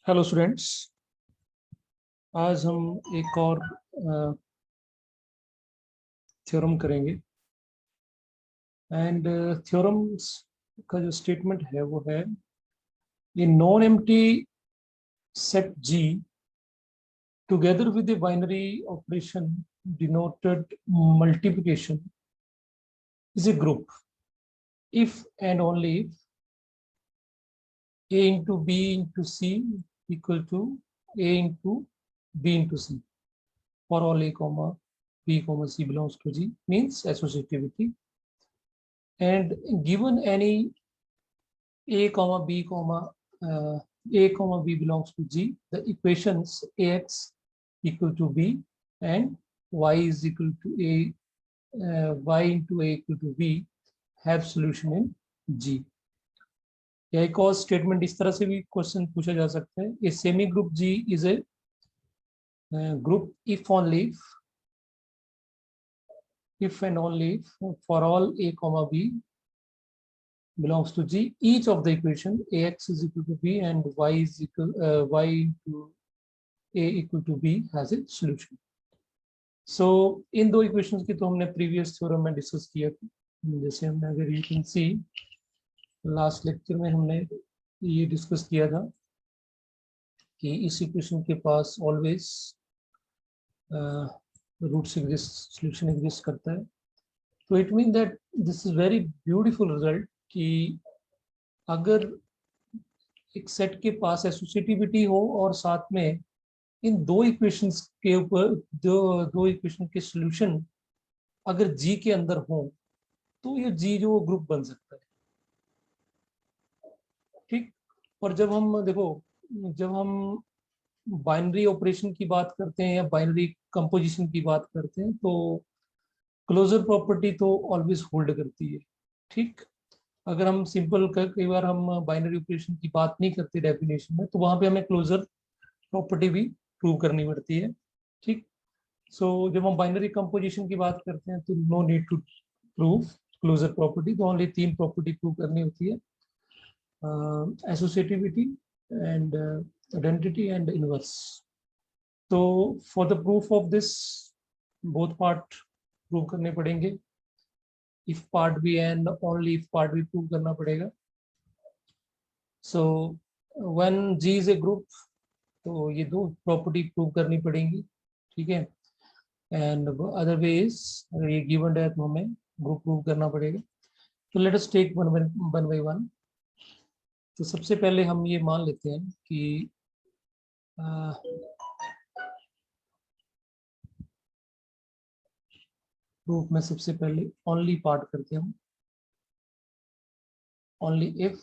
Hello students, आज हम एक और थ्योरम करेंगे। एंड थ्योरम्स का जो स्टेटमेंट है वो है ये non empty set G together with the binary operation denoted multiplication is a group if and only if a into b into c equal to a into b into c for all a comma b comma c belongs to g means associativity. And given any a comma b comma a comma b belongs to g, the equations ax equal to b and y is equal to a y into a equal to b have solution in g. या एक और statement इस तरह से भी question पूछा जा सकता है, a semi group G is a group if and only if for all a comma b belongs to G, each of the equation ax is equal to b and y is equal y into a equal to b has a solution. So इन दो equations की तो हमने previous theorem में discuss किया था। जैसे हमने अगर you can C last lecture में हमने ये डिस्कस किया था कि इस इक्वेशन के पास always roots exist, solution exist करता है। तो it mean that this is very beautiful result कि अगर एक सेट के पास एसोसिएटिविटी हो और साथ में इन दो इक्वेशंस के ऊपर दो इक्वेशन के सॉल्यूशन अगर जी के अंदर हो तो ये जी जो ग्रुप बन सकता है। ठीक। और जब हम देखो, जब हम बाइनरी ऑपरेशन की बात करते हैं या बाइनरी कंपोजिशन की बात करते हैं तो क्लोजर प्रॉपर्टी तो ऑलवेज होल्ड करती है। ठीक। अगर हम सिंपल कई बार हम बाइनरी ऑपरेशन की बात नहीं करते डेफिनेशन में, तो वहां पे हमें क्लोजर प्रॉपर्टी भी प्रूव करनी पड़ती है। ठीक। सो जब हम बाइनरी कंपोजिशन की बात करते हैं तो no need to prove closure property, तो ओनली तीन प्रॉपर्टी प्रूव करनी होती है, associativity and identity and inverse. तो for the proof of this both part prove करने पड़ेंगे, इफ पार्ट भी एंड ओनली इफ पार्ट भी प्रूव करना पड़ेगा। So when G is a group तो ये दो प्रॉपर्टी प्रूव करनी पड़ेंगी। ठीक है। एंड अदरवाइज अगर ये गिवन है तो हमें ग्रुप प्रूव करना पड़ेगा। तो let us take one by one. तो सबसे पहले हम ये मान लेते हैं कि प्रूफ में सबसे पहले ओनली पार्ट करते हैं, ओनली इफ।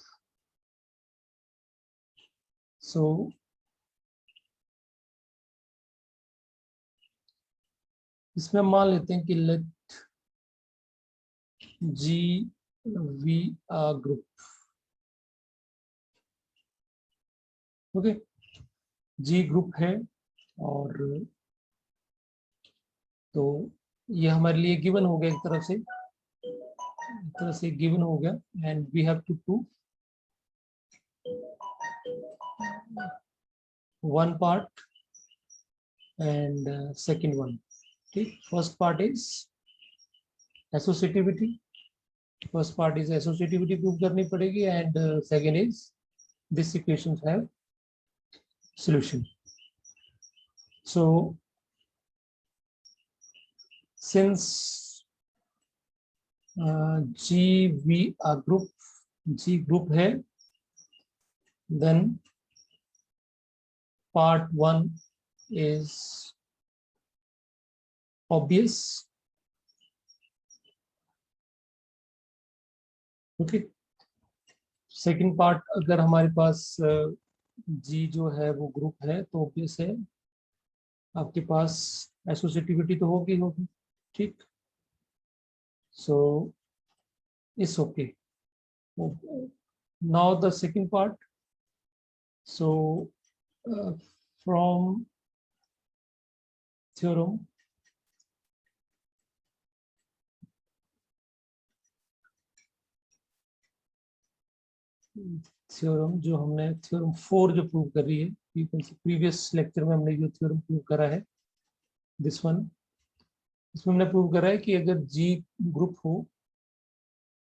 सो इसमें हम मान लेते हैं कि let G be a group. Okay, G group है और तो ये हमारे लिए गिवन हो गया, एक तरह से गिवन हो गया। And we have to prove one part and second one. Okay, first part is associativity. First part is associativity prove करनी पड़ेगी and second is this equations have solution. So since G V a group, G group है, then part one is obvious. Okay, second part अगर हमारे पास जी जो है वो group है तो ऑब्वियस है आपके पास एसोसिएटिविटी तो होगी। ठीक। So it's okay. Now the second part. So from theorem theorem जो हमने थ्योरम 4 जो प्रूव कर रही है, प्रीवियस लेक्चर में हमने जो थ्योरम प्रूव करा है, दिस वन, इसमें हमने प्रूव करा है कि अगर जी ग्रुप हो,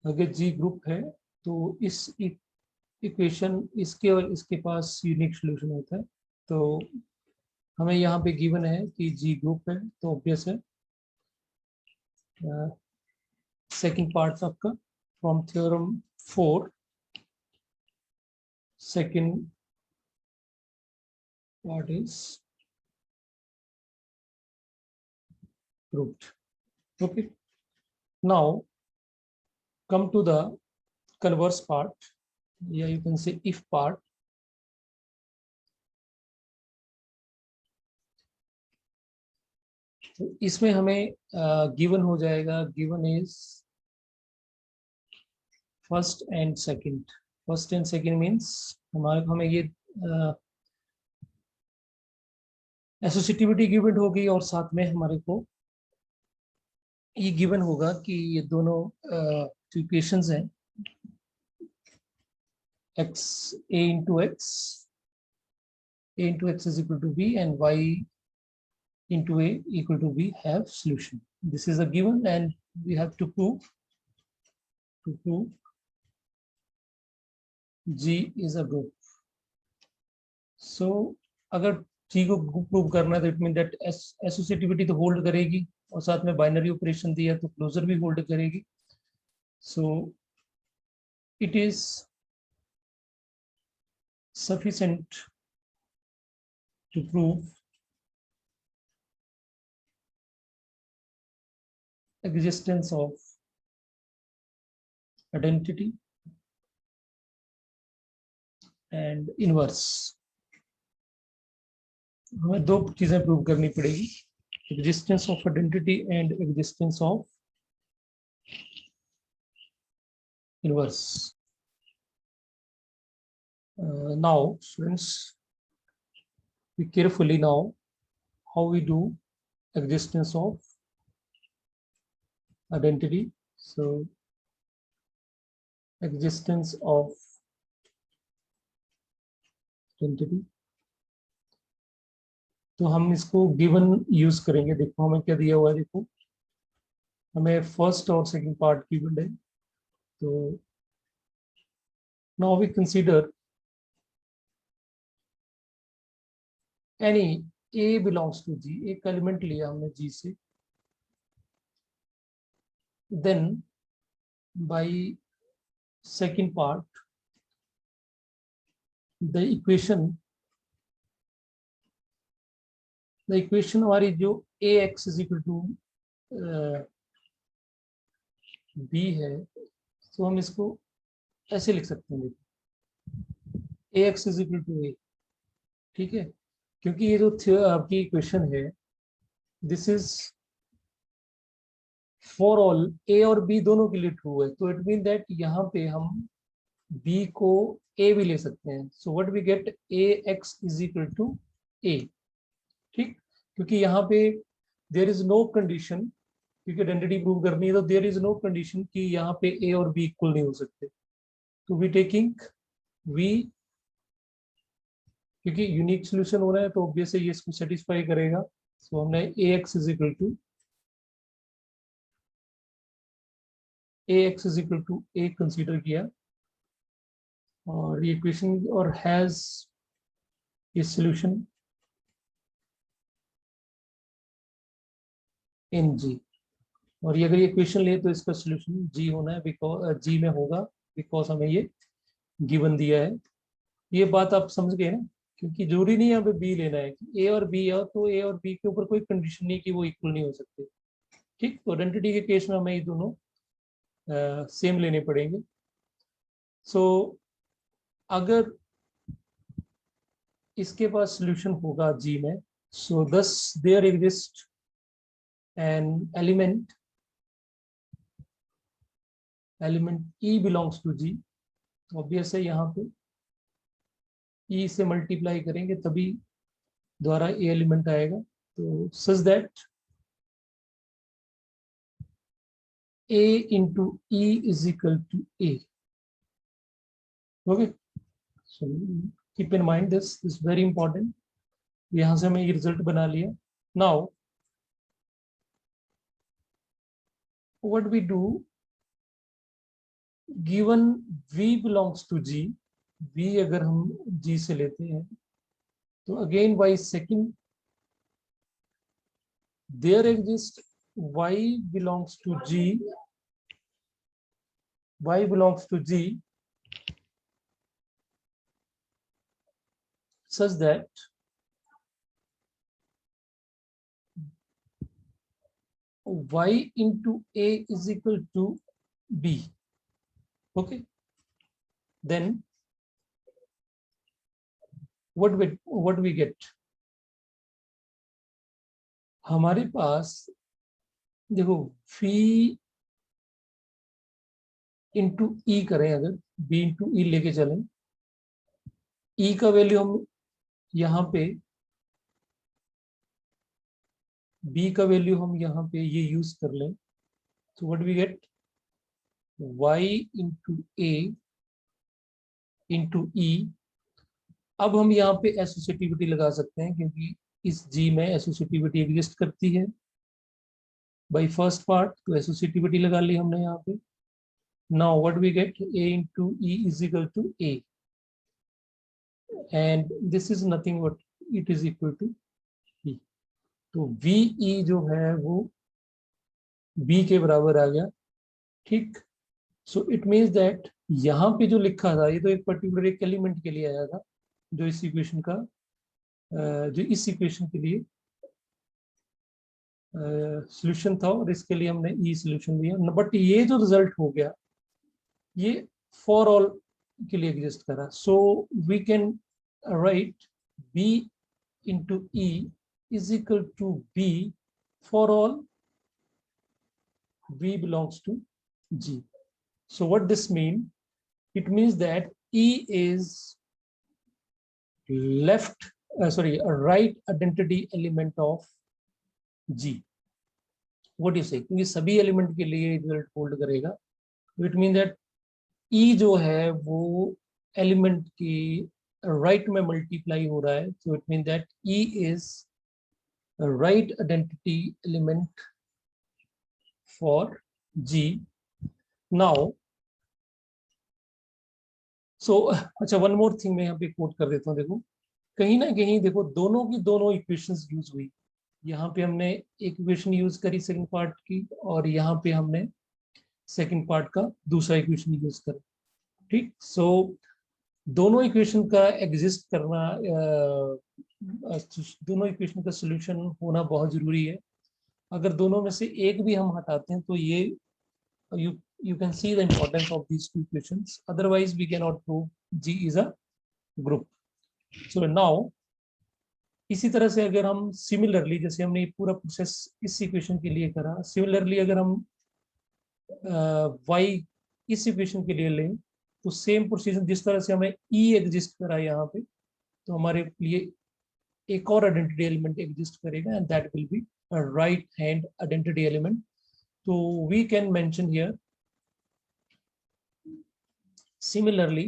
अगर जी ग्रुप है तो इस इक्वेशन इसके और इसके पास यूनिक सॉल्यूशन होता है। तो हमें यहाँ पे गिवन है कि जी ग्रुप है, तो ऑब्वियस है सेकंड पार्ट आपका from theorem 4, second part is proved. Okay, now come to the converse part. Yeah, you can say if part. तो इसमें हमें गिवन हो जाएगा, given is first and second. First and second means हमें ये associativity given होगी और साथ में हमारे को ये गिवन होगा कि ये दोनों इक्वेशंस हैं, x a into x is equal to b and y into a equal to b have solution. This is a given and we have to prove G is a group. So अगर G को prove करना है तो it mean that associativity तो hold करेगी और साथ में बाइनरी ऑपरेशन दिया तो क्लोजर भी होल्ड करेगी। So it is sufficient to prove existence of identity and inverse। हमें दो चीजें प्रूव करनी पड़ेगी, existence of identity and existence of inverse। Now students, be carefully now how we do existence of identity। So existence of identity, तो हम इसको given use करेंगे। देखो हमें क्या दिया हुआ है, देखो हमें फर्स्ट और सेकंड पार्ट गिवन है। तो now we consider any a belongs to G, एक एलिमेंट लिया हमने जी से, then by second part the equation हमारी जो a x is equal to b है, तो हम इसको ऐसे लिख सकते हैं, a x is equal to a. ठीक है, क्योंकि ये जो आपकी इक्वेशन है, this is for all a और बी दोनों के लिए ट्रू है, तो इट मीन दैट यहाँ पे हम बी को ए भी ले सकते हैं। So what we get, a x is equal to a. ठीक, क्योंकि यहाँ पे देयर इज नो कंडीशन, क्योंकि आइडेंटिटी प्रूव करनी है तो देयर इज नो कंडीशन कि यहाँ पे ए और बी इक्वल नहीं हो सकते। तो वी टेकिंग वी, क्योंकि यूनिक सोल्यूशन हो रहा है तो ऑब्वियसली ये इसको सेटिस्फाई करेगा। सो हमने a x is equal to a consider किया और ये इक्वेशन और हैज ए सॉल्यूशन इन जी। और ये अगर ये इक्वेशन ले तो इसका सॉल्यूशन जी होना है, बिकॉज जी में होगा, बिकॉज हमें ये गिवन दिया है। ये बात आप समझ गए ना, क्योंकि जरूरी नहीं है यहाँ पे बी लेना है कि ए और बी है, तो ए और बी के ऊपर कोई कंडीशन नहीं कि वो इक्वल नहीं हो सकते। ठीक, तो आइडेंटिटी के केस में हमें ये दोनों सेम लेने पड़ेंगे। सो अगर इसके पास सॉल्यूशन होगा जी में, so thus there exist an element E belongs to G. Obvious है यहाँ पे ई से मल्टीप्लाई करेंगे तभी द्वारा ए एलिमेंट आएगा। तो such that A into E is equal to A. Okay, So keep in mind this is very important. यहाँ से हमें ये रिजल्ट बना लिया. Now what we do, given V belongs to G, V अगर हम G से लेते हैं तो again by second there exists Y belongs to G, Y belongs to G such that Y into A is equal to B. Okay, then what we get, हमारे पास देखो V into ई करें, अगर B इंटू ई लेके चलें, E का value हम यहाँ पे, B का वैल्यू हम यहाँ पे ये यूज कर लें, तो what we get, Y into A into E. अब हम यहाँ पे एसोसिएटिविटी लगा सकते हैं क्योंकि इस G में एसोसिएटिविटी एग्जिस्ट करती है बाय फर्स्ट पार्ट, तो एसोसिएटिविटी लगा ली हमने यहाँ पे. Now what we get, A into E is equal to A, and this is nothing but it is equal to B. तो VE जो है वो B के बराबर आ गया. ठीक, सो इट मीन्स दैट यहाँ पे जो लिखा था ये तो एक पर्टिकुलर एक एलिमेंट के लिए आया था, जो इस इक्वेशन का जो इस इक्वेशन के लिए सॉल्यूशन था, और इसके लिए हमने ई सॉल्यूशन लिया. बट ये जो रिजल्ट हो गया ये फॉर ऑल के लिए एग्जिस्ट करा. So we can write B into E is equal to B for all V belongs to G. So what this means? It means that E is a right identity element of G. What do you say? क्योंकि सभी element के लिए result hold करेगा. It mean that E जो है वो element की right में मल्टीप्लाई हो रहा है. So it mean that E is a right identity element for G. Now, so अच्छा, वन मोर थिंग मैं यहाँ पे कोट कर देता हूँ. देखो कहीं ना कहीं देखो दोनों की दोनों इक्वेशंस यूज हुई. यहाँ पे हमने एक इक्वेशन यूज करी सेकंड पार्ट की, और यहाँ पे हमने सेकंड पार्ट का दूसरा इक्वेशन यूज करा. ठीक, सो दोनों इक्वेशन का एग्जिस्ट करना, दोनों इक्वेशन का सोल्यूशन होना बहुत जरूरी है. अगर दोनों में से एक भी हम हटाते हैं तो ये you can see the importance of these two equations. Otherwise we cannot prove G is a group. So now इसी तरह से अगर हम सिमिलरली, जैसे हमने ये पूरा प्रोसेस इस इक्वेशन के लिए करा, सिमिलरली अगर हम y इस इक्वेशन के लिए लें तो सेम प्रोसीजर, जिस तरह से हमें E एग्जिस्ट करा यहाँ पे, तो हमारे लिए एक और आइडेंटिटी एलिमेंट एग्जिस्ट करेगा, and that will be right hand identity element. तो we can mention here similarly,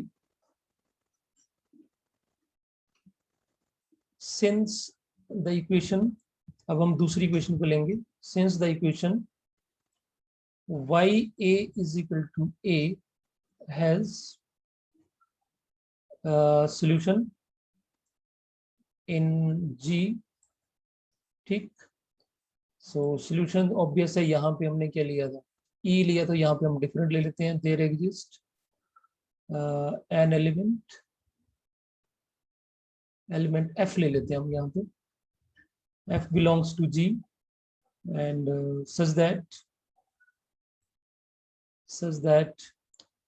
since the equation, अब हम दूसरी इक्वेशन को लेंगे. since the equation YA is equal to A has solution in G. ठीक, so solution obvious है. यहाँ पे हमने क्या लिया था, E लिया, तो यहाँ पे हम डिफरेंट ले लेते हैं. There exist an element F ले लेते हैं हम यहाँ पे. F belongs to G and such that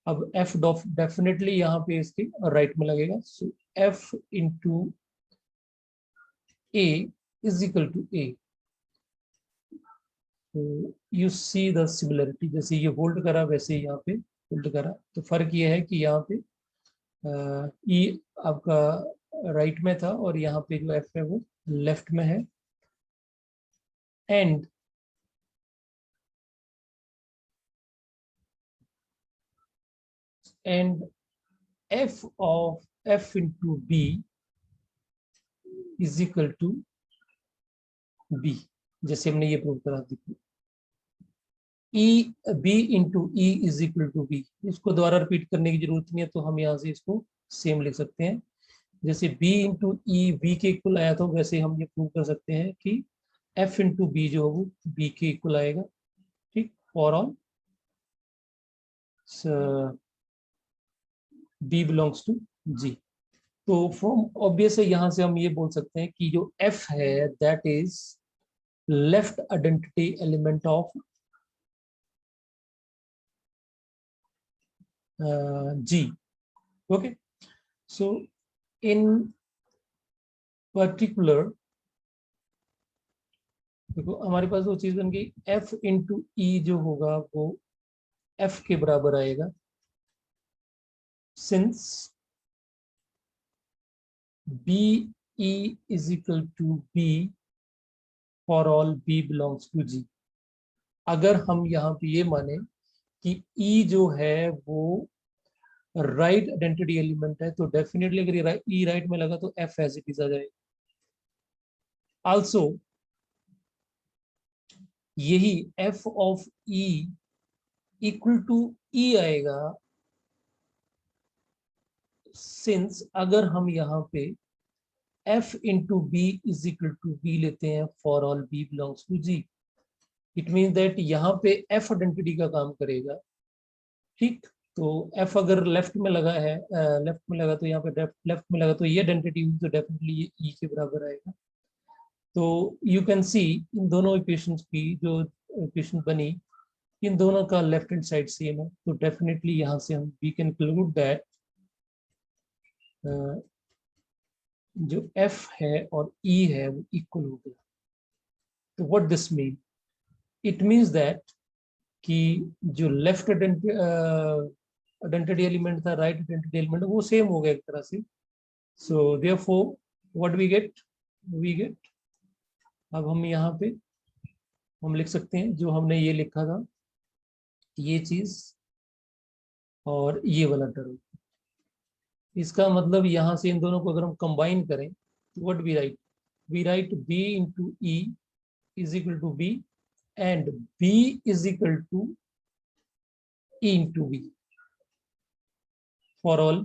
अब F डेफिनेटली यहाँ पे इसके राइट में लगेगा. सो F into A is equal to A. So you see the similarity, जैसे ये होल्ड करा वैसे यहाँ पे होल्ड करा. तो फर्क ये है कि यहाँ पे E आपका राइट में था और यहाँ पे जो F है वो लेफ्ट में है. And F of F into B is equal to B, जैसे हमने ये प्रूव करा दी। E b into E is equal to b, इसको दोबारा रिपीट करने की जरूरत नहीं है, तो हम यहाँ से इसको सेम लिख सकते हैं। जैसे b इंटू ई बी के इक्वल आया था, वैसे हम ये प्रूव कर सकते हैं कि f इंटू बी जो है वो b के इक्वल आएगा। ठीक, for all b belongs to g। तो फ्रॉम ऑब्वियस है, यहाँ से हम ये बोल सकते हैं कि जो f है that is left identity element of g। Okay, so in particular देखो हमारे पास वो चीज बन गई, f इंटू ई जो होगा वो f के बराबर आएगा, since b e is equal to b for all b belongs to g। अगर हम यहाँ पे ये माने कि e जो है वो राइट आइडेंटिटी एलिमेंट है, तो डेफिनेटली अगर ये e राइट में लगा तो f एज इट इज आ जाएगा। आल्सो यही f of e equal to e आएगा, सिंस अगर हम यहाँ पे f into B is equal to B लेते हैं for all b belongs to g। It mean that यहाँ पे f आइडेंटिटी का काम करेगा। ठीक, तो f अगर लेफ्ट में लगा है, लेफ्ट में लगा तो यहाँ पे लेफ्ट में लगा तो ये आइडेंटिटी हुई, तो डेफिनेटली ये e के बराबर आएगा। तो यू कैन सी इन दोनों इक्वेशंस की जो इक्वेशन बनी, इन दोनों का लेफ्ट हैंड साइड सेम है, तो डेफिनेटली यहाँ से हम वी कैन कंक्लूड दैट जो f है और e है वो इक्वल हो गया। तो what this mean, it means that कि जो लेफ्ट आइडेंटिटी एलिमेंट था, राइट आइडेंटिटी एलिमेंट वो सेम हो गया एक तरह से। So therefore what we get, अब हम यहाँ पे हम लिख सकते हैं जो हमने ये लिखा था, ये चीज और ये वाला टर्म। इसका मतलब यहाँ से इन दोनों को अगर हम कंबाइन करें तो what we write b into E is equal to B and b is equal to e into b for all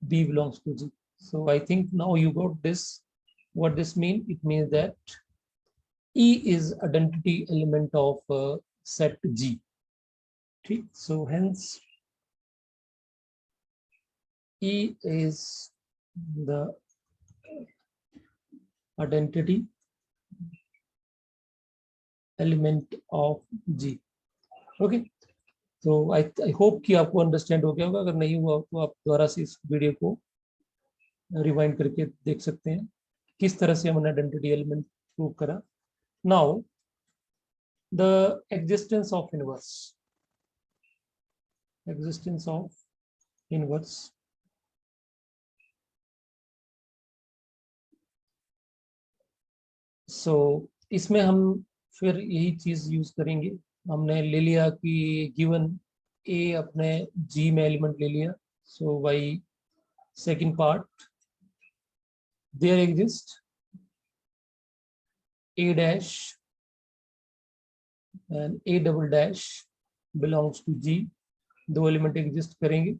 b belongs to g। So I think now you got this. What this mean? It means that e is identity element of set g। ठीक, so hence e is the identity element of g। okay, तो I hope कि आपको understand हो गया होगा। अगर नहीं हुआ तो आप दोबारा से इस वीडियो को रिवाइंड करके देख सकते हैं किस तरह से हमने आइडेंटिटी एलिमेंट प्रूव करा। Now the existence of inverse। सो इसमें हम फिर यही चीज यूज करेंगे। हमने ले लिया कि गिवन ए अपने जी में एलिमेंट ले लिया, so by second part there exist a dash and a double dash belongs to G. दो एलिमेंट एग्जिस्ट करेंगे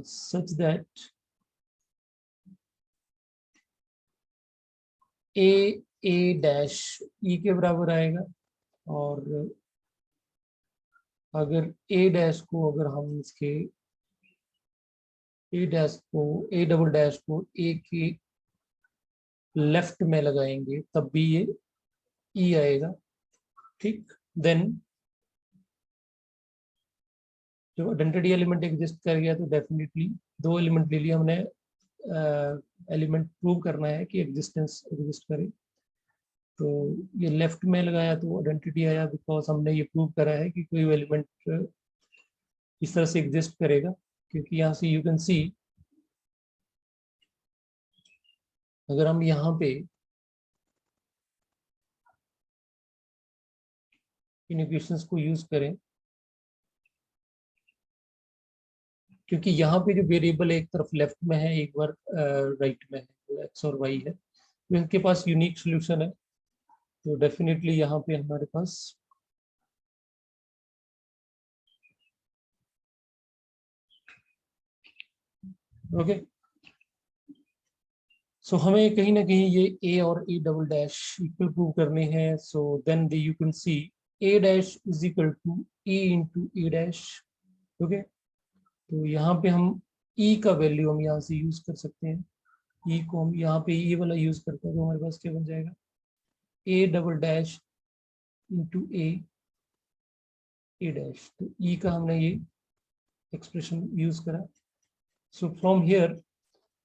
सच दैट ए डैश ई के बराबर आएगा, और अगर ए डैश को अगर हम इसके ए डबल डैश को ए के लेफ्ट में लगाएंगे तब भी ये ई आएगा। ठीक, देन जो आइडेंटिटी एलिमेंट एग्जिस्ट कर गया तो डेफिनेटली दो एलिमेंट ले लिया हमने, एलिमेंट प्रूव करना है कि एग्जिस्टेंस एग्जिस्ट करे, तो ये लेफ्ट में लगाया तो आइडेंटिटी आया, बिकॉज हमने ये प्रूव करा है कि कोई एलिमेंट इस तरह से एग्जिस्ट करेगा। क्योंकि यहाँ से यू कैन सी, अगर हम यहाँ पे इन इक्वेशंस को यूज करें क्योंकि यहाँ पे जो वेरिएबल एक तरफ लेफ्ट में है, एक बार राइट में है, एक्स और वाई है, तो इनके पास यूनिक सोल्यूशन है। तो डेफिनेटली यहाँ पे हमारे पास ओके। सो हमें कहीं ना कहीं ये ए और A double dash equal prove करने हैं। So then you can see A dash is equal to A into A dash. Okay, तो यहाँ पे हम ई का वैल्यू हम यहाँ से यूज कर सकते हैं। ई को हम यहाँ पे ई वाला यूज करते हैं तो हमारे पास क्या बन जाएगा, ए double dash into A dash. तो ई का हमने ये एक्सप्रेशन यूज करा। सो फ्रॉम हियर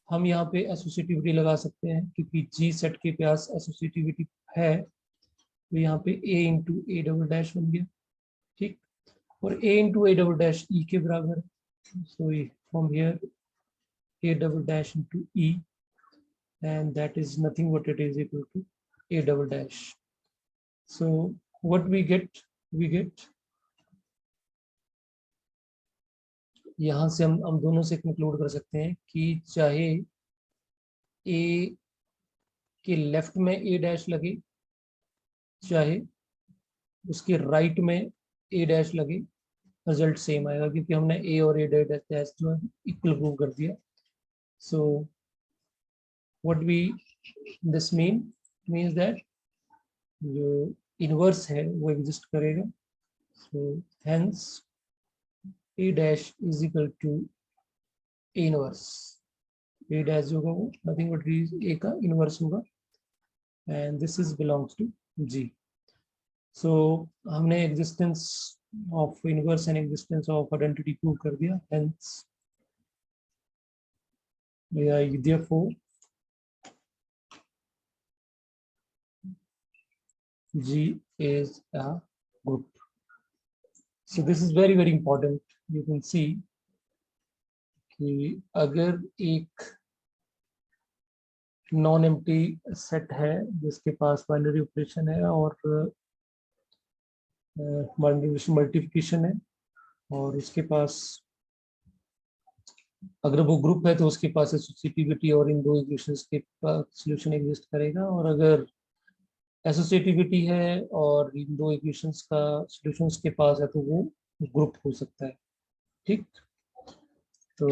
हम यहाँ पे एसोसिएटिविटी लगा सकते हैं, क्योंकि जी सेट के पास एसोसिएटिविटी है, तो यहाँ पे a into a double dash बन गया। ठीक, और a into a double dash e के बराबर है। So from here a double dash into e, and that is nothing but it is equal to a double dash. So what we get यहाँ से हम दोनों से कंक्लूड कर सकते हैं कि चाहे a के लेफ्ट में a डैश लगे, चाहे उसके राइट में a डैश लगे, रिजल्ट सेम आएगा, क्योंकि हमने a और a डैश जो है इक्वल प्रूव कर दिया। So what we this means that जो इनवर्स है वो एग्जिस्ट करेगा। So hence a dash is equal to a inverse. A dash जो होगा वो नथिंग बट ए का इनवर्स होगा, and this is belongs to G. सो हमने existence of inverse and existence of identity prove कर दिया। Hence therefore G is a group. So this is very important. You can see कि अगर एक non empty set है जिसके पास binary operation है और मल्टीप्लिकेशन है, और उसके पास अगर वो ग्रुप है तो उसके पास एसोसिएटिविटी और इन दो इक्वेशंस के सॉल्यूशन एग्जिस्ट करेगा, और अगर एसोसिएटिविटी है और इन दो इक्वेशंस का सॉल्यूशन उसके पास है तो वो ग्रुप हो सकता है। ठीक, तो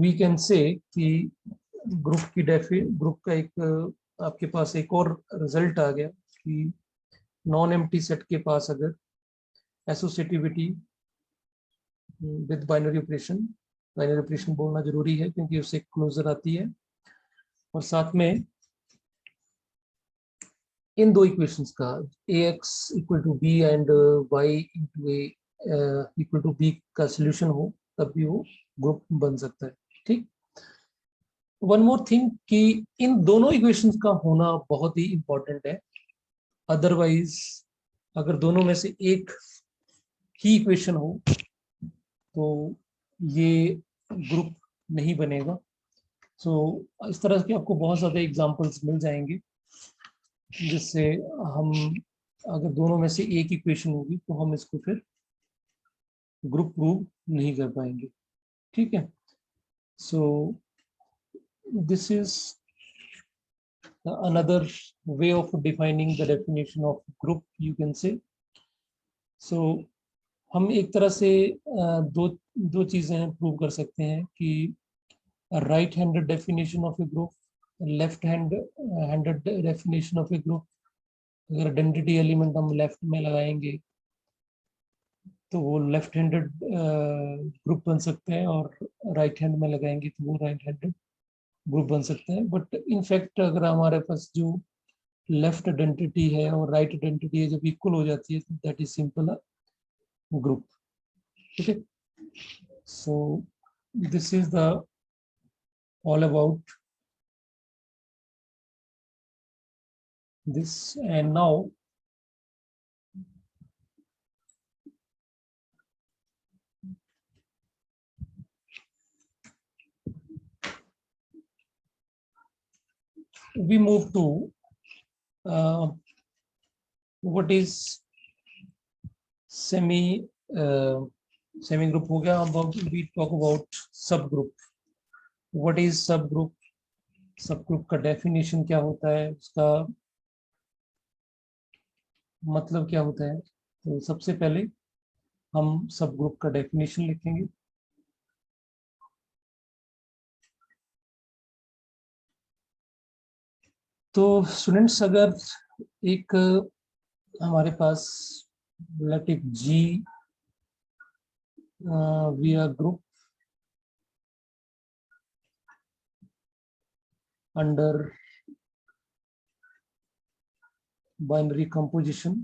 वी कैन से कि ग्रुप का एक आपके पास एक और रिजल्ट आ गया कि नॉन एम्प्टी सेट के पास अगर एसोसिएटिविटी विद बाइनरी ऑपरेशन बोलना जरूरी है क्योंकि उससे क्लोजर आती है, और साथ में इन दो इक्वेशंस का ax equal to B and y into A equal to B का सोल्यूशन हो, तब भी वो ग्रुप बन सकता है। ठीक, वन मोर थिंग कि इन दोनों इक्वेशंस का होना बहुत ही इंपॉर्टेंट है। अदरवाइज अगर दोनों में से एक ही इक्वेशन हो तो ये ग्रुप नहीं बनेगा। सो इस तरह के आपको बहुत ज़्यादा एग्जांपल्स मिल जाएंगे जिससे हम अगर दोनों में से एक इक्वेशन होगी तो हम इसको फिर ग्रुप प्रूव नहीं कर पाएंगे। ठीक है, so this is another way of defining the definition of group, you can say. So हम एक तरह से दो चीजें प्रूव कर सकते हैं कि right handed definition of A group, left handed definition of A group. अगर आइडेंटिटी एलिमेंट हम लेफ्ट में लगाएंगे तो वो लेफ्ट हैंडेड ग्रुप बन सकते हैं, और राइट हैंड में लगाएंगे तो वो राइट हैंडेड ग्रुप बन सकते हैं। बट इनफैक्ट अगर हमारे पास जो लेफ्ट आइडेंटिटी है और राइट आइडेंटिटी है जब इक्वल हो जाती है तो that is simple a group. ठीक है, so this is the all about this, and now we move to what is semi semi group हो गया. अब वी टॉक अबाउट सब ग्रुप. व्हाट इज सब ग्रुप? सब ग्रुप का डेफिनेशन क्या होता है, उसका मतलब क्या होता है? तो सबसे पहले हम सब ग्रुप का डेफिनेशन लिखेंगे. तो स्टूडेंट्स, अगर एक हमारे पास let it G we are group under binary composition,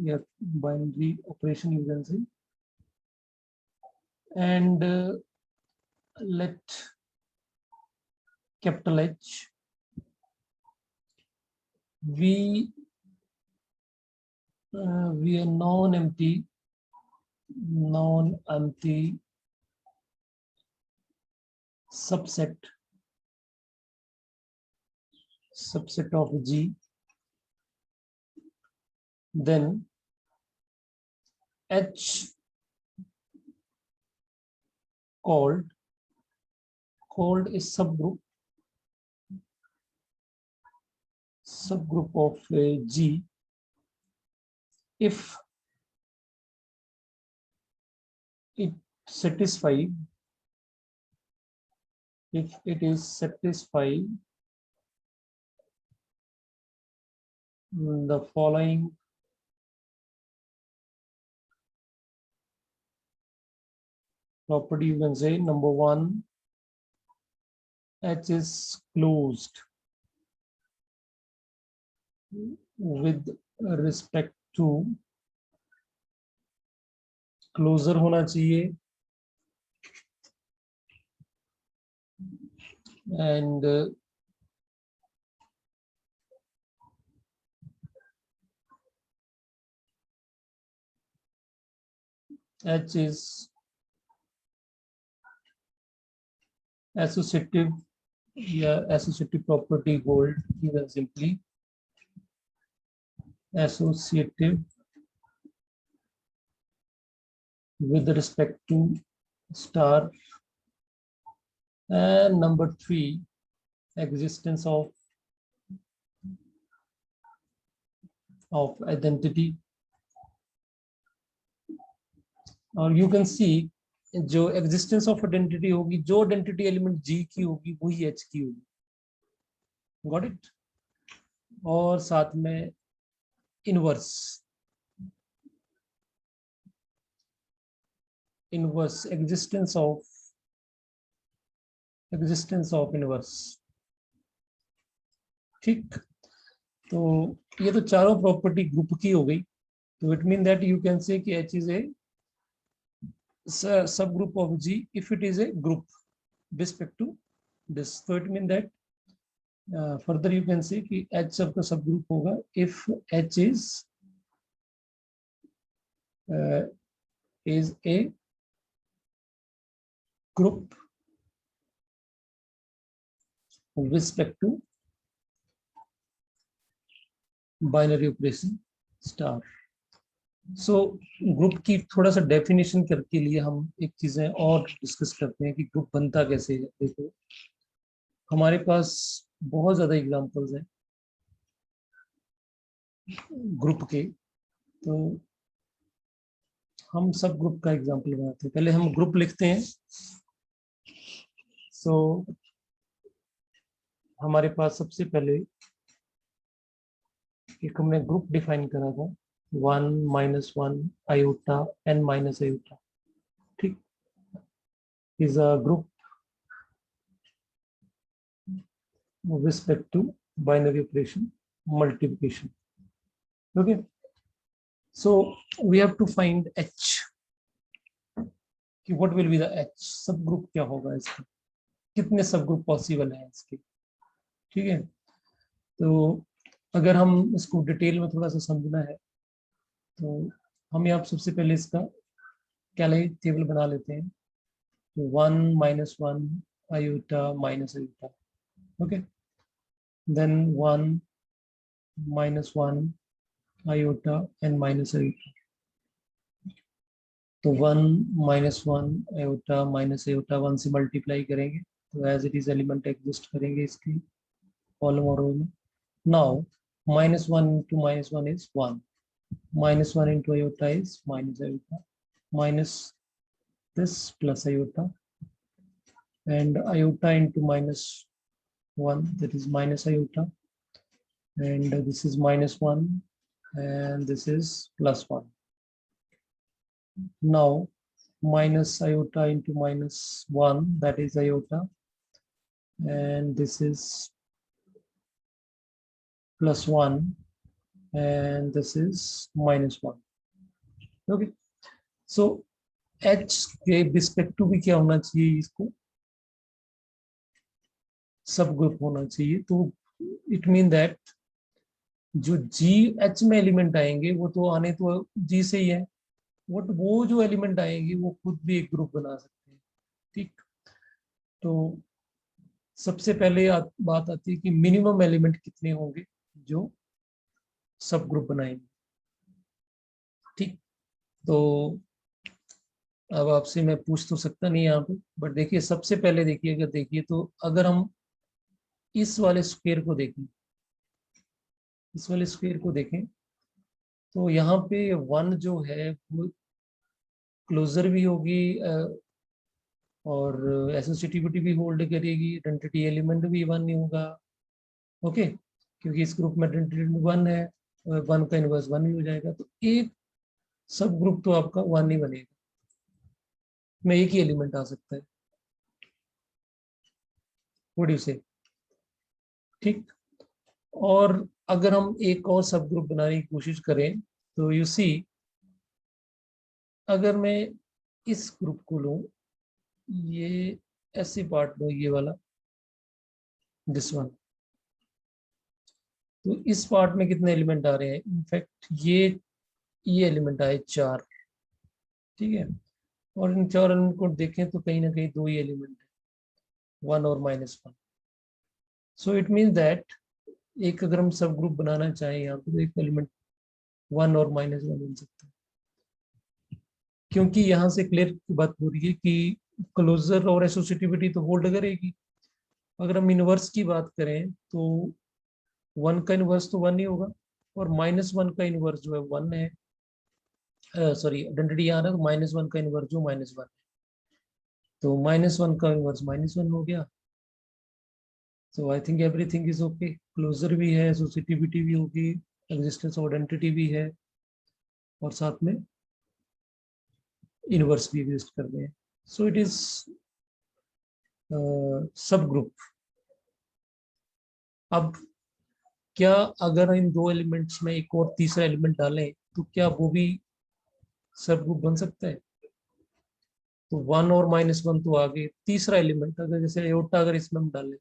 या binary operation you can say, and let capital H we are non-empty subset of G, then H called a subgroup of G if it satisfies the following property, you can say. Number one, H is closed with respect to, closure होना चाहिए, and H is associative, associative property hold, even simply associative with respect to star. And number three, existence of identity. और you can see जो existence of identity होगी, जो identity element G की होगी वही H की होगी. Got it? और साथ में inverse existence of inverse. ठीक. तो ये तो चारों प्रॉपर्टी ग्रुप की हो गई. तो it mean that you can say कि H is a subgroup of G if it is a group respect to this. So it mean that further you can say कि H सबका subgroup होगा if H is a group with respect to binary operation star. So group की थोड़ा सा definition करके लिए हम एक चीजें और डिस्कस करते हैं कि ग्रुप बनता कैसे है. देखो, हमारे पास बहुत ज्यादा एग्जांपल्स हैं ग्रुप के. तो हम सब ग्रुप का एग्जांपल बनाते हैं. पहले हम ग्रुप लिखते हैं. सो हमारे पास सबसे पहले एक हमने ग्रुप डिफाइन करा था 1 - 1 आयोटा n - आयोटा. ठीक. Is a group with respect to binary operation multiplication. Okay, so we have to find H. कि what will be the H subgroup क्या होगा इसका, कितने सबग्रुप पॉसिबल हैं इसके. ठीक है. तो अगर हम इसको डिटेल में थोड़ा सा समझना है तो हम यहाँ सबसे पहले इसका कैलरी टेबल बना लेते हैं. तो 1 - 1 iota iota. Okay. then 1 - 1 iota and minus iota. तो 1 -1 आयोटा माइनस आयोटा 1 से मल्टीप्लाई करेंगे तो as it is element exist करेंगे इसकी कॉलम और रो में। Now -1 into -1 is 1. -1 into iota is minus iota. Minus this plus iota. And iota into -1, that is minus iota. And this is -1. And this is +1. Now minus iota into -1, that is iota. And this is +1. And this is -1. Okay. So h के respective भी क्या होना चाहिए, इसको सब group होना चाहिए। तो इट मीन दैट जो जी एच में एलिमेंट आएंगे वो तो आने तो जी से ही है, बट वो जो एलिमेंट आएंगे वो खुद भी एक ग्रुप बना सकते हैं। ठीक, तो सबसे पहले बात आती है कि मिनिमम एलिमेंट कितने होंगे जो सब ग्रुप बनाएंगे। ठीक, तो अब आपसे मैं पूछ तो सकता नहीं यहाँ पे, बट देखिए सबसे पहले देखिए, अगर देखिए तो अगर हम इस वाले स्क्वायर को देखें, इस वाले स्क्वायर को देखें तो यहाँ पे 1 जो है वो क्लोजर भी होगी और एसोसिएटिविटी भी होल्ड करेगी, आइडेंटिटी एलिमेंट भी 1 नहीं होगा। ओके, क्योंकि इस ग्रुप में आइडेंटिटी 1 है, 1 का इनवर्स 1 ही हो जाएगा। तो एक सब ग्रुप तो आपका 1 नहीं बनेगा, में एक ही एलिमेंट आ सकता है। व्हाट डू यू से? ठीक, और अगर हम एक और सब ग्रुप बनाने की कोशिश करें तो यू सी, अगर मैं इस ग्रुप को लूं, ये ऐसे पार्ट लो, ये वाला दिस वन, तो इस पार्ट में कितने एलिमेंट आ रहे हैं? इनफैक्ट ये एलिमेंट आए 4। ठीक है, और इन 4 एलिमेंट को देखें तो कहीं ना कहीं 2 ही एलिमेंट है, 1 और -1। सो इट मीन्स दैट एक अगर हम सब ग्रुप बनाना चाहें यहाँ पे तो एक एलिमेंट 1 और -1 बन सकता है, क्योंकि यहाँ से क्लियर बात हो रही है कि क्लोजर और एसोसिएटिविटी तो होल्ड करेगी। अगर हम इनवर्स की बात करें तो 1 का इनवर्स तो 1 ही होगा, और -1 का इनवर्स जो है 1 है। सॉरी, आइडेंटिटी आ रहा है, -1 का इनवर्स जो -1 है, तो -1 का इनवर्स -1 हो गया। So I think everything is okay, closure भी है, एसोसिएटिविटी भी होगी, एग्जिस्टेंस ऑफ आइडेंटिटी भी है, और साथ में इनवर्स भी एग्जिस्ट कर रहे हैं। सो इट इज सब ग्रुप। अब क्या अगर इन 2 एलिमेंट्स में एक और तीसरा एलिमेंट डालें तो क्या वो भी सब ग्रुप बन सकता है? तो 1 और -1 तो आगे, तीसरा एलिमेंट अगर जैसे एयोटा अगर इसमें हम डालें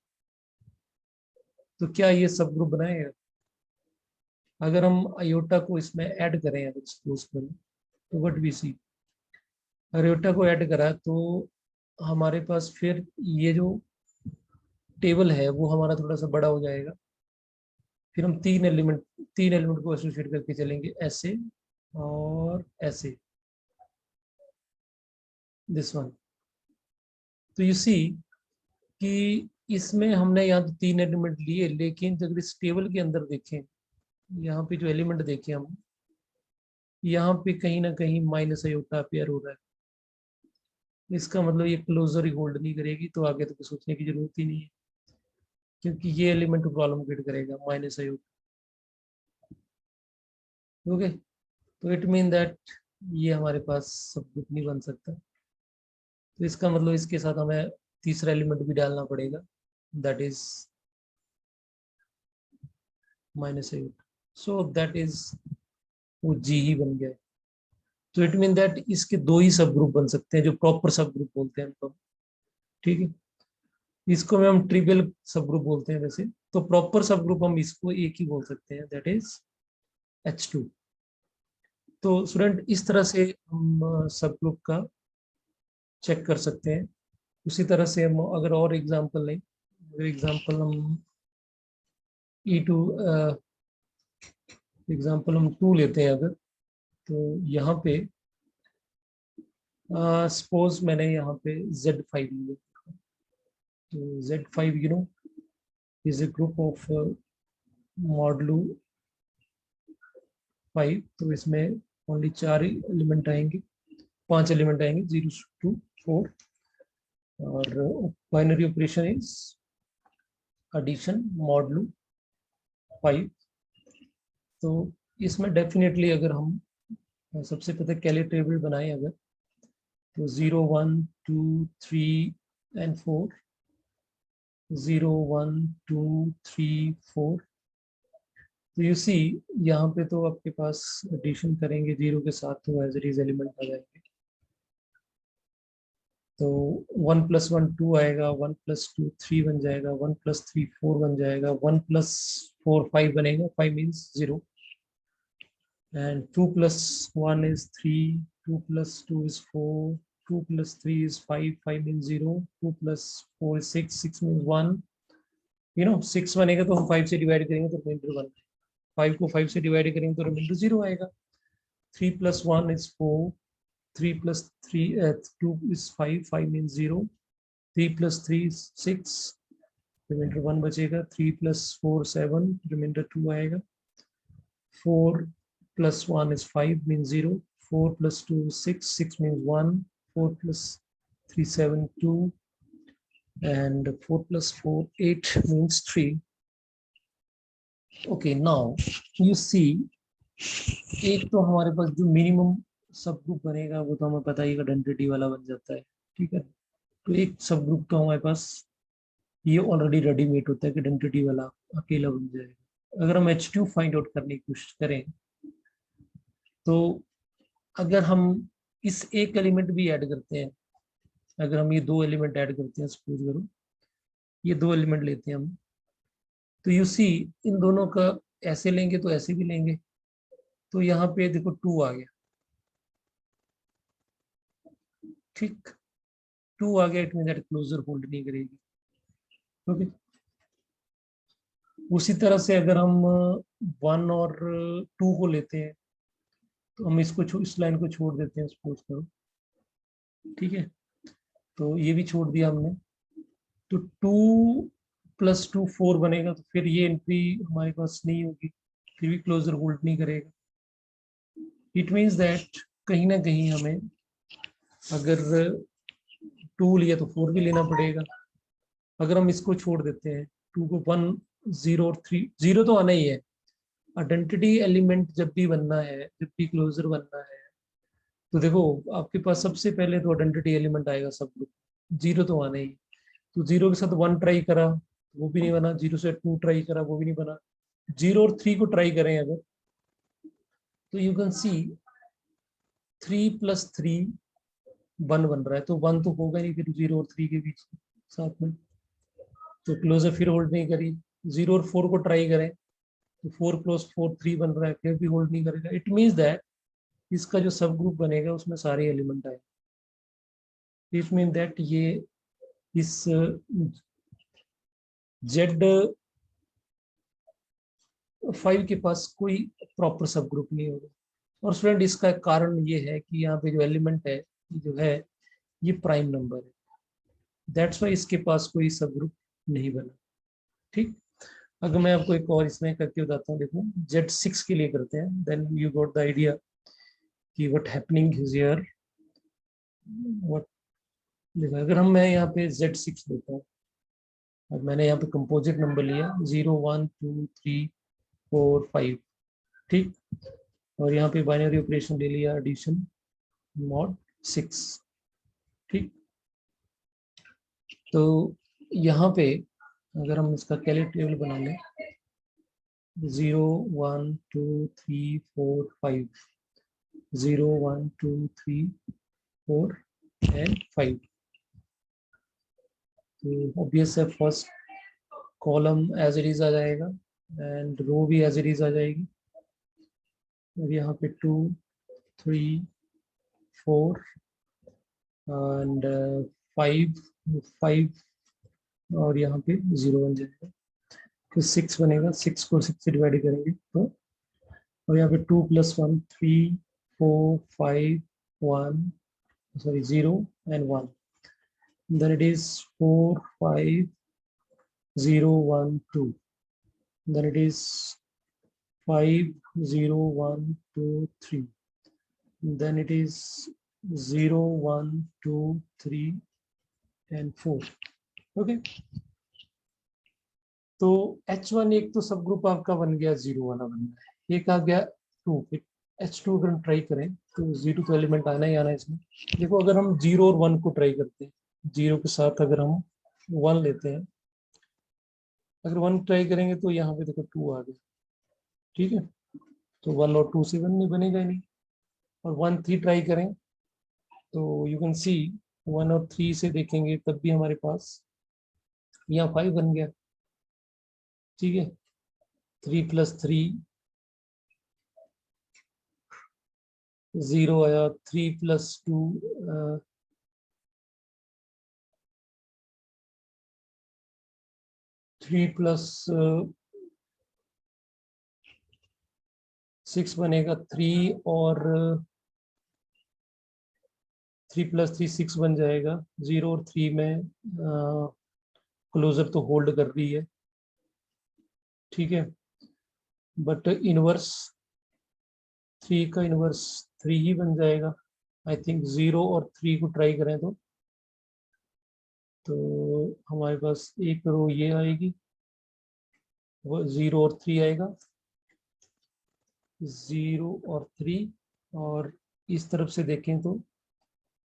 तो क्या ये सब ग्रुप बनाएगा? अगर हम आयोटा को इसमें ऐड करें, अगर सपोज करें, तो व्हाट वी सी, आयोटा को ऐड करा तो हमारे पास फिर ये जो टेबल है वो हमारा थोड़ा सा बड़ा हो जाएगा। फिर हम 3 एलिमेंट को एसोसिएट करके चलेंगे, ऐसे और ऐसे, दिस वन। तो यू सी कि इसमें हमने यहाँ तो 3 एलिमेंट लिए, लेकिन जब इस टेबल के अंदर देखें, यहाँ पे जो एलिमेंट देखें हम, यहाँ पे कहीं ना कहीं माइनस आयोटा पेयर हो रहा है। इसका मतलब ये क्लोजर ही होल्ड नहीं करेगी, तो आगे तो कुछ सोचने की जरूरत ही नहीं है, क्योंकि ये एलिमेंट प्रॉब्लम क्रिएट करेगा माइनस आयोटा। ओके, तो इट मीन दैट ये हमारे पास सब कुछ नहीं बन सकता। तो इसका मतलब इसके साथ हमें तीसरा एलिमेंट भी डालना पड़ेगा, that is -8। So that is, वो जी ही बन गया। तो इट मीन दैट इसके 2 ही सब ग्रुप बन सकते हैं, जो प्रॉपर सब ग्रुप बोलते हैं हमको। ठीक है, इसको में हम ट्रिवियल सब ग्रुप बोलते हैं वैसे, तो प्रॉपर सब ग्रुप हम इसको एक ही बोल सकते हैं, दैट इज H2। तो स्टूडेंट इस तरह से हम सब ग्रुप का चेक कर सकते हैं। उसी तरह से हम अगर और एग्जांपल लें, अगर एग्जांपल हम E2 एग्जाम्पल हम 2 लेते हैं अगर, तो यहाँ पे सपोज मैंने यहाँ पे Z5 लिया, तो Z5 is a group of modulo 5, तो इसमें ओनली 4 एलिमेंट आएंगे, 5 एलिमेंट आएंगे, 0 2 4, और बाइनरी ऑपरेशन इज एडिशन मॉडलू 5। तो इसमें डेफिनेटली अगर हम सबसे पहले कैली टेबल बनाए अगर, तो 0 1 2 3 एंड 4, 0 1 2 3 4। तो यू सी यहाँ पे तो आपके पास एडिशन करेंगे 0 के साथ तो एज इट इज एलिमेंट आ जाएंगे। तो 1 + 1 2 आएगा, 1 + 2 3 बन जाएगा, 1 + 3 4 बन जाएगा, 1 + 4 5 बनेगा, 5 means 0, and 2 + 1 is 3, 2 + 2 is 4, 2 + 3 is 5, 5 means 0, 2 + 4 is 6, 6 means 1, 6 बनेगा तो हम 5 से डिवाइड करेंगे तो रिमाइंडर 1, 5 को 5 से डिवाइड करेंगे तो रिमाइंडर 0 आएगा। 3 + 1 is 4, 3 + 3 2 is 5, 5 means 0, 3 + 3 is 6, reminder 1 बचेगा, 3 + 4 7, रिमाइंडर 2 आएगा, 4 + 1 is 5 means 0, 4 + 2 is 6, 6 means 1, 4 + 3 7 2, and 4 + 4 8 means 3. Okay, now you see, एक तो हमारे पास जो मिनिमम सब ग्रुप बनेगा वो तो हमें पता ही आइडेंटिटी वाला बन जाता है, ठीक है। तो एक सब ग्रुप तो हमारे पास ये ऑलरेडी रेडीमेड होता है कि आइडेंटिटी वाला अकेला बन जाएगा। अगर हम H2 फाइंड आउट करने की कोशिश करें, तो अगर हम इस एक एलिमेंट भी ऐड करते हैं, अगर हम ये 2 एलिमेंट ऐड करते हैं, सपोज करो ये 2 एलिमेंट लेते हैं हम, तो यू सी इन दोनों का ऐसे लेंगे तो ऐसे भी लेंगे, तो यहाँ पे देखो 2 आ गया, ठीक, 2 आ गया, it mean that closure hold नहीं करेगी। ओके, उसी तरह से अगर हम 1 और 2 को लेते हैं, तो हम इसको इस लाइन को छोड़ देते हैं, सपोज करो, ठीक है, तो ये भी छोड़ दिया हमने, तो 2 + 2 4 बनेगा, तो फिर ये एंट्री हमारे पास नहीं होगी, फिर भी क्लोजर होल्ड नहीं करेगा। इट मीन्स दैट कहीं ना कहीं हमें अगर 2 लिया तो 4 भी लेना पड़ेगा। अगर हम इसको छोड़ देते हैं, 2 को 1 0 और 3, 0 तो आना ही है, आइडेंटिटी एलिमेंट जब भी बनना है, जब भी क्लोजर बनना है, तो देखो आपके पास सबसे पहले तो आइडेंटिटी एलिमेंट आएगा सब ग्रुप, 0 तो आना ही। तो 0 के साथ 1 ट्राई करा वो भी नहीं बना, 0 से 2 ट्राई करा वो भी नहीं बना, 0 और 3 को ट्राई करें अगर, तो यू कैन सी 3 + 3 1 बन रहा है, तो 1 तो होगा नहीं फिर 0 और 3 के बीच साथ में, तो क्लोजर फिर होल्ड नहीं करी। 0 और 4 को ट्राई करें, तो 4 + 4 3 बन रहा है, फिर भी होल्ड नहीं करेगा। इट मीन्स दैट इसका जो सब ग्रुप बनेगा उसमें सारे एलिमेंट आए। इट मीन दैट ये इस Z5 के पास कोई प्रॉपर सब ग्रुप नहीं होगा। और स्टूडेंट इसका कारण ये है कि यहाँ पे जो एलिमेंट है जो है ये प्राइम नंबर है, दैट्स वाई इसके पास कोई सब ग्रुप नहीं बना, ठीक। अगर मैं आपको एक और इसमें करके बताता हूँ, देखो Z6 के लिए करते हैं, then you got the idea कि what happening is here. What, देखो अगर मैं यहाँ पे Z6 लेता हूँ, और मैंने यहाँ पे कंपोजिट नंबर लिया 0 1 2 3 4 5, ठीक, और यहाँ पे बाइनरी ऑपरेशन ले लिया एडिशन मॉड 6, ठीक। तो यहाँ पे अगर हम इसका कैली टेबल बना लें, 0 1 2 3 4 5, 0 1 2 3 4 एंड 5, तो ऑब्वियस है first column as it is आ जाएगा एंड रो भी एज इट इज आ जाएगी, और यहाँ पे 2 3 4 एंड 5 5 और यहाँ पे 0 बन जाएगा, फिर 6 बनेगा, 6 को 6 से डिवाइड करेंगे तो और यहाँ पे 2 + 1 3 4 5 1 sorry 0 and 1. Then it is 4 5 0 1 2. Then it is 5 0 1 2 3. Then it is 0 1 2 3 and 4. Okay. तो H1 एक तो सब ग्रुप आपका बन गया, 0 वाला बन गया, एक आ गया 2. फिर H2 अगर हम ट्राई करें तो 0 तो एलिमेंट आना ही आना है इसमें. देखो अगर हम 0 और 1 को ट्राई करते हैं, 0 के साथ अगर हम 1 लेते हैं, अगर 1 ट्राई करेंगे तो यहाँ पे देखो 2 आ गया. ठीक है, तो 1 और 2 से 1 नहीं बनेगा ही नहीं. और 1 3 ट्राई करें तो यू कैन सी 1 और 3 से देखेंगे तब भी हमारे पास यहाँ 5 बन गया. ठीक है, 3 + 3 0 आया, 3 + 2 3 + 6 बनेगा, 3 और 3 + 3 6 बन जाएगा. 0 और 3 में क्लोजर तो होल्ड कर रही है. ठीक है, बट इनवर्स 3 का इनवर्स 3 ही बन जाएगा. आई थिंक 0 और 3 को ट्राई करें तो हमारे पास एक रो ये आएगी, वो 0 और 3 आएगा, 0 और 3, और इस तरफ से देखें तो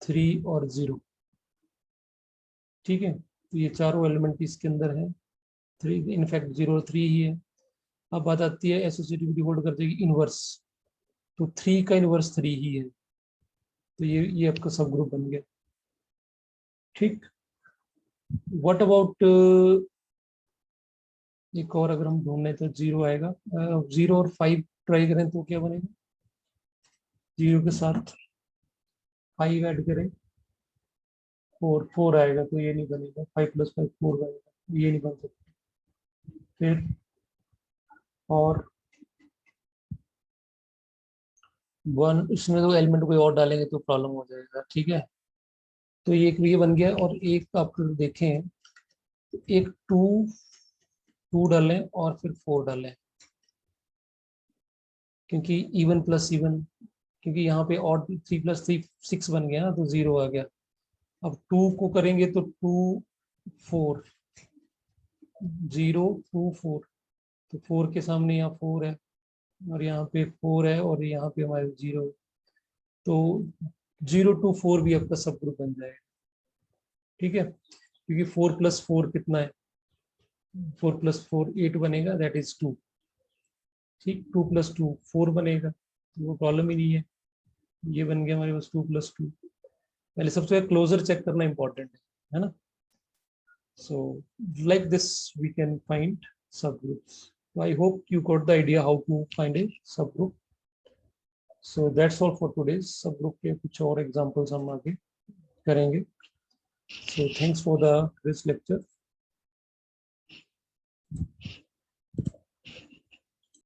3 और 0. ठीक है, तो ये चारों एलिमेंट इसके अंदर है. 3 इनफैक्ट 0 और 3 ही है. अब बात आती है एसोसिएटिविटी होल्ड कर देगी इनवर्स, तो 3 का इनवर्स 3 ही है, तो ये आपका सब ग्रुप बन गया. ठीक, व्हाट अबाउट एक और अगर हम ढूंढने तो 0 आएगा. 0 और 5 ट्राई करें तो क्या बनेगा, 0 के साथ 5 ऐड करें 4 आएगा, तो ये नहीं बनेगा. 5 + 5 4 बनेगा, ये नहीं बन सकता. फिर और 1 इसमें तो एलिमेंट कोई और डालेंगे तो प्रॉब्लम हो जाएगा. ठीक है, तो ये बन गया. और एक आप देखें, एक 2 डालें और फिर 4 डालें, क्योंकि इवन प्लस इवन, क्योंकि यहाँ पे और 3 + 3 6 बन गया ना, तो 0 आ गया. अब 2 को करेंगे तो 2 4 0 2 4, तो 4 के सामने यहाँ 4 है, और यहाँ पे 4 है, और यहाँ पे हमारे 0, तो 0 to 4 भी आपका सब ग्रुप बन जाएगा. ठीक है, क्योंकि 4 + 4 कितना है, 4 + 4 8 बनेगा, दैट इज 2. ठीक, 2 + 2 4 बनेगा, तो वो प्रॉब्लम ही नहीं है. ये बन गया हमारे पास 2 + 2. पहले सबसे क्लोजर चेक करना इंपॉर्टेंट है ना. So like this we can find subgroups. So I hope you got the idea how to find a subgroup. So that's all for today's subgroup के कुछ और examples हम आगे करेंगे. So thanks for this lecture.